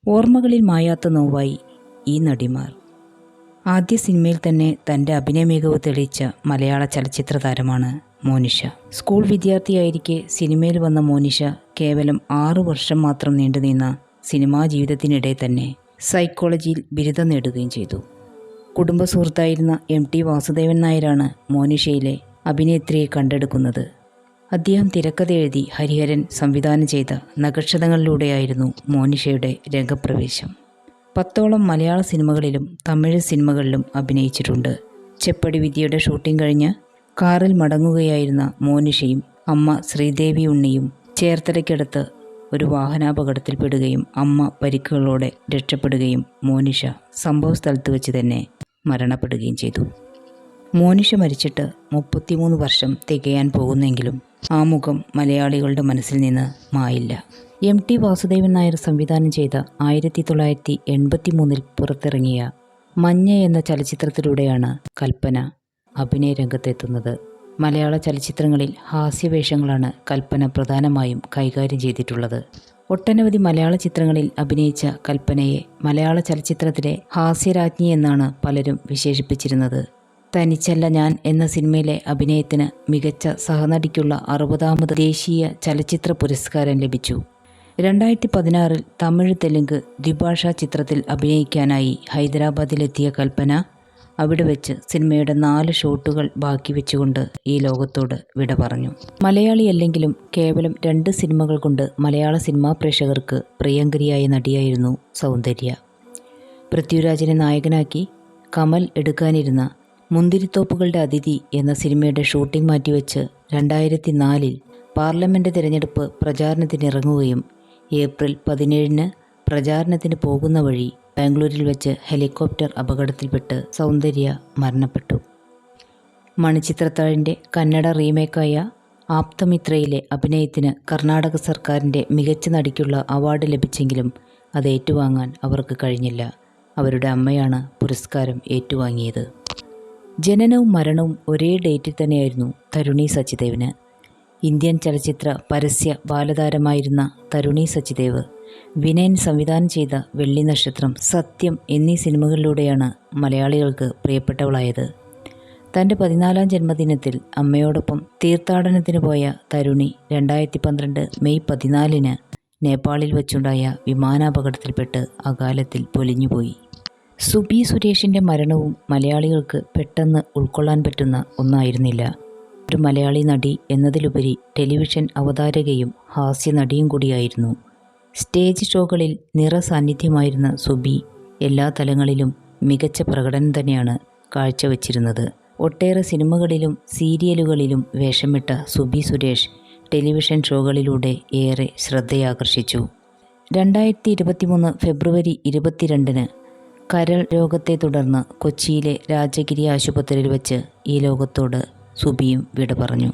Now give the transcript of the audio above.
ഓർമ്മകളിൽ മായാത്ത നോവായി ഈ നടിമാർ. ആദ്യ സിനിമയിൽ തന്നെ തൻ്റെ അഭിനയ മികവ് തെളിയിച്ച മലയാള ചലച്ചിത്ര താരമാണ് മോനിഷ. സ്കൂൾ വിദ്യാർത്ഥിയായിരിക്കെ സിനിമയിൽ വന്ന മോനിഷ കേവലം 6 വർഷം മാത്രം നീണ്ടുനിന്ന സിനിമാ ജീവിതത്തിനിടെ തന്നെ സൈക്കോളജിയിൽ ബിരുദം നേടുകയും ചെയ്തു. കുടുംബ സുഹൃത്തായിരുന്ന MT വാസുദേവൻ നായരാണ് മോനിഷയിലെ അഭിനേത്രിയെ കണ്ടെടുക്കുന്നത്. അദ്ദേഹം തിരക്കഥ എഴുതി ഹരിഹരൻ സംവിധാനം ചെയ്ത നക്ഷത്രങ്ങളിലൂടെയായിരുന്നു മോനിഷയുടെ രംഗപ്രവേശം. 10ഓളം മലയാള സിനിമകളിലും തമിഴ് സിനിമകളിലും അഭിനയിച്ചിട്ടുണ്ട്. ചെപ്പടി വിദ്യയുടെ ഷൂട്ടിംഗ് കഴിഞ്ഞ് കാറിൽ മടങ്ങുകയായിരുന്ന മോനിഷയും അമ്മ ശ്രീദേവി ഉണ്ണിയും ചേർത്തലയ്ക്കടുത്ത് ഒരു വാഹനാപകടത്തിൽപ്പെടുകയും അമ്മ പരിക്കുകളോടെ രക്ഷപ്പെടുകയും മോനിഷ സംഭവ സ്ഥലത്ത് വെച്ച് തന്നെ മരണപ്പെടുകയും ചെയ്തു. മോനിഷ മരിച്ചിട്ട് 33 വർഷം തികയാൻ പോകുന്നെങ്കിലും ആ മുഖം മലയാളികളുടെ മനസ്സിൽ നിന്ന് മായില്ല. MT വാസുദേവൻ നായർ സംവിധാനം ചെയ്ത 1983 പുറത്തിറങ്ങിയ മഞ്ഞ എന്ന ചലച്ചിത്രത്തിലൂടെയാണ് കൽപ്പന അഭിനയ രംഗത്തെത്തുന്നത്. മലയാള ചലച്ചിത്രങ്ങളിൽ ഹാസ്യവേഷങ്ങളാണ് കൽപ്പന പ്രധാനമായും കൈകാര്യം ചെയ്തിട്ടുള്ളത്. ഒട്ടനവധി മലയാള ചിത്രങ്ങളിൽ അഭിനയിച്ച കൽപ്പനയെ മലയാള ചലച്ചിത്രത്തിലെ ഹാസ്യരാജ്ഞി എന്നാണ് പലരും വിശേഷിപ്പിച്ചിരുന്നത്. തനിച്ചല്ല ഞാൻ എന്ന സിനിമയിലെ അഭിനയത്തിന് മികച്ച സഹനടിക്കുള്ള 60ാമത് ദേശീയ ചലച്ചിത്ര പുരസ്കാരം ലഭിച്ചു. 2016 തമിഴ് തെലുങ്ക് ദ്വിഭാഷാ ചിത്രത്തിൽ അഭിനയിക്കാനായി ഹൈദരാബാദിലെത്തിയ കൽപ്പന അവിടെ വെച്ച് സിനിമയുടെ 4 ഷോട്ടുകൾ ബാക്കി വെച്ചുകൊണ്ട് ഈ ലോകത്തോട് വിട പറഞ്ഞു. മലയാളിയല്ലെങ്കിലും കേവലം 2 സിനിമകൾ കൊണ്ട് മലയാള സിനിമാ പ്രേക്ഷകർക്ക് പ്രിയങ്കരിയായ നടിയായിരുന്നു സൗന്ദര്യ. പൃഥ്വിരാജിനെ നായകനാക്കി കമൽ എടുക്കാനിരുന്ന മുന്തിരിത്തോപ്പുകളുടെ അതിഥി എന്ന സിനിമയുടെ ഷൂട്ടിംഗ് മാറ്റിവെച്ച് 2004 പാർലമെൻറ്റ് തിരഞ്ഞെടുപ്പ് പ്രചാരണത്തിനിറങ്ങുകയും ഏപ്രിൽ 17 പ്രചാരണത്തിന് പോകുന്ന വഴി ബാംഗ്ലൂരിൽ വെച്ച് ഹെലികോപ്റ്റർ അപകടത്തിൽപ്പെട്ട് സൗന്ദര്യ മരണപ്പെട്ടു. മണിച്ചിത്രത്താഴിൻ്റെ കന്നഡ റീമേക്കായ ആപ്തമിത്രയിലെ അഭിനയത്തിന് കർണാടക സർക്കാരിൻ്റെ മികച്ച നടിക്കുള്ള അവാർഡ് ലഭിച്ചെങ്കിലും അത് ഏറ്റുവാങ്ങാൻ അവർക്ക് കഴിഞ്ഞില്ല. അവരുടെ അമ്മയാണ് പുരസ്കാരം ഏറ്റുവാങ്ങിയത്. ജനനവും മരണവും ഒരേ ഡേറ്റിൽ തന്നെയായിരുന്നു തരുണി സച്ചിദേവിന്. ഇന്ത്യൻ ചലച്ചിത്ര പരസ്യ ബാലതാരമായിരുന്ന തരുണി സച്ചിദേവ് വിനയൻ സംവിധാനം ചെയ്ത വെള്ളി നക്ഷത്രം, സത്യം എന്നീ സിനിമകളിലൂടെയാണ് മലയാളികൾക്ക് പ്രിയപ്പെട്ടവളായത്. തൻ്റെ 14ാം ജന്മദിനത്തിൽ അമ്മയോടൊപ്പം തീർത്ഥാടനത്തിന് പോയ തരുണി 2012 മെയ് 14 നേപ്പാളിൽ വെച്ചുണ്ടായ വിമാനാപകടത്തിൽപ്പെട്ട് അകാലത്തിൽ പൊലിഞ്ഞുപോയി. സുബി സുരേഷിൻ്റെ മരണവും മലയാളികൾക്ക് പെട്ടെന്ന് ഉൾക്കൊള്ളാൻ പറ്റുന്ന ഒന്നായിരുന്നില്ല. ഒരു മലയാളി നടി എന്നതിലുപരി ടെലിവിഷൻ അവതാരകയും ഹാസ്യ നടിയും കൂടിയായിരുന്നു. സ്റ്റേജ് ഷോകളിൽ നിറസാന്നിധ്യമായിരുന്ന സുബി എല്ലാ തലങ്ങളിലും മികച്ച പ്രകടനം തന്നെയാണ് കാഴ്ചവെച്ചിരുന്നത്. ഒട്ടേറെ സിനിമകളിലും സീരിയലുകളിലും വേഷമിട്ട സുബി സുരേഷ് ടെലിവിഷൻ ഷോകളിലൂടെ ഏറെ ശ്രദ്ധയാകർഷിച്ചു. 2023 ഫെബ്രുവരി 22 കരൾ രോഗത്തെ തുടർന്ന് കൊച്ചിയിലെ രാജഗിരി ആശുപത്രിയിൽ വെച്ച് ഈ ലോകത്തോട് സുബിയും വിട പറഞ്ഞു.